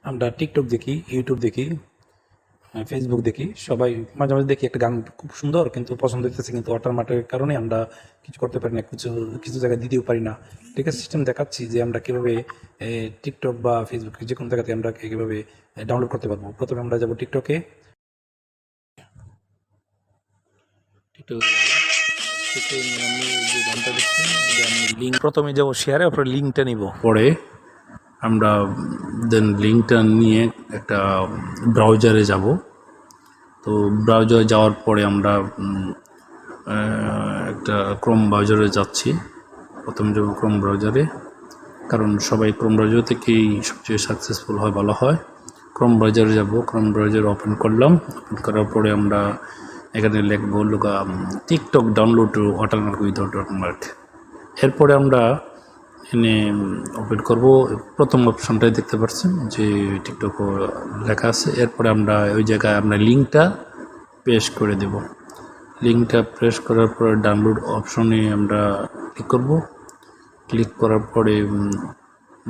আমরা টিকটক দেখি, ইউটিউব দেখি, ফেসবুক দেখি, সবাই মাঝে মাঝে দেখি একটা গান খুব সুন্দর কিন্তু পছন্দ হইতেছে, কিন্তু ওয়াটারমার্কের কারণে আমরা কিছু করতে পারি না, কিছু কিছু জায়গায় দিতেও পারি না। ঠিক আছে, সিস্টেম দেখাচ্ছি যে আমরা কীভাবে টিকটক বা ফেসবুক যে কোনো জায়গাতে আমরা কীভাবে ডাউনলোড করতে পারবো। প্রথমে আমরা যাব টিকটকে। আমি যে গানটা দেখছি যে আমি লিঙ্ক প্রথমে যাবো শেয়ারে, তারপরে লিঙ্কটা নিব, পরে আমরা দেন লিঙ্কটা নিয়ে একটা ব্রাউজারে যাব। তো ব্রাউজারে যাওয়ার পরে আমরা একটা ক্রোম ব্রাউজারে যাচ্ছি। প্রথমে যাব ক্রোম ব্রাউজারে, কারণ সবাই ক্রোম ব্রাউজার থেকেই সবচেয়ে সাকসেসফুল হয়, ভালো হয়। ক্রোম ব্রাউজারে যাব, ক্রোম ব্রাউজার ওপেন করলাম। ওপেন করার পরে আমরা এখানে লিখবো TikTok download watermark without watermark. এরপরে আমরা এখানে ওপেন করব, প্রথম অপশনটাই দেখতে পাচ্ছেন যে টিকটক লেখা আছে। এরপরে আমরা ওই জায়গায় আমরা লিঙ্কটা পেস্ট করে দেব। লিঙ্কটা প্রেস করার পরে ডাউনলোড অপশনে আমরা ক্লিক করব। ক্লিক করার পরে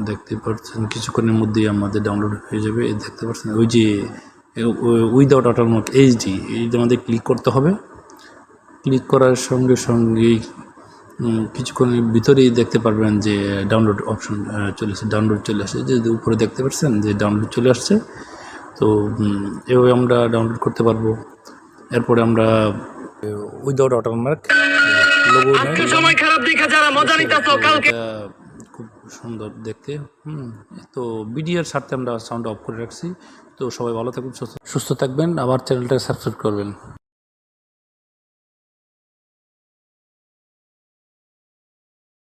দেখতে পাচ্ছেন কিছুক্ষণের মধ্যেই আমাদের ডাউনলোড হয়ে যাবে। দেখতে পাচ্ছেন ওই যে উইদাউট ওয়াটারমার্ক এইচডি, এই যে আমাদের ক্লিক করতে হবে। ক্লিক করার সঙ্গে সঙ্গেই কিছুক্ষণের ভিতরেই দেখতে পারবেন যে ডাউনলোড অপশন ডাউনলোড চলে আসছে, যে উপরে দেখতে পাচ্ছেন যে ডাউনলোড চলে আসছে। তো এভাবে আমরা ডাউনলোড করতে পারবো। এরপরে আমরা উইদাউট ওয়াটারমার্ক লোগো খুব সুন্দর দেখতে। তো ভিডিওর সাথে আমরা সাউন্ড অফ করে রাখছি। তো সবাই ভালো থাকবেন, সুস্থ থাকবেন, আবার চ্যানেলটাকে সাবস্ক্রাইব করবেন।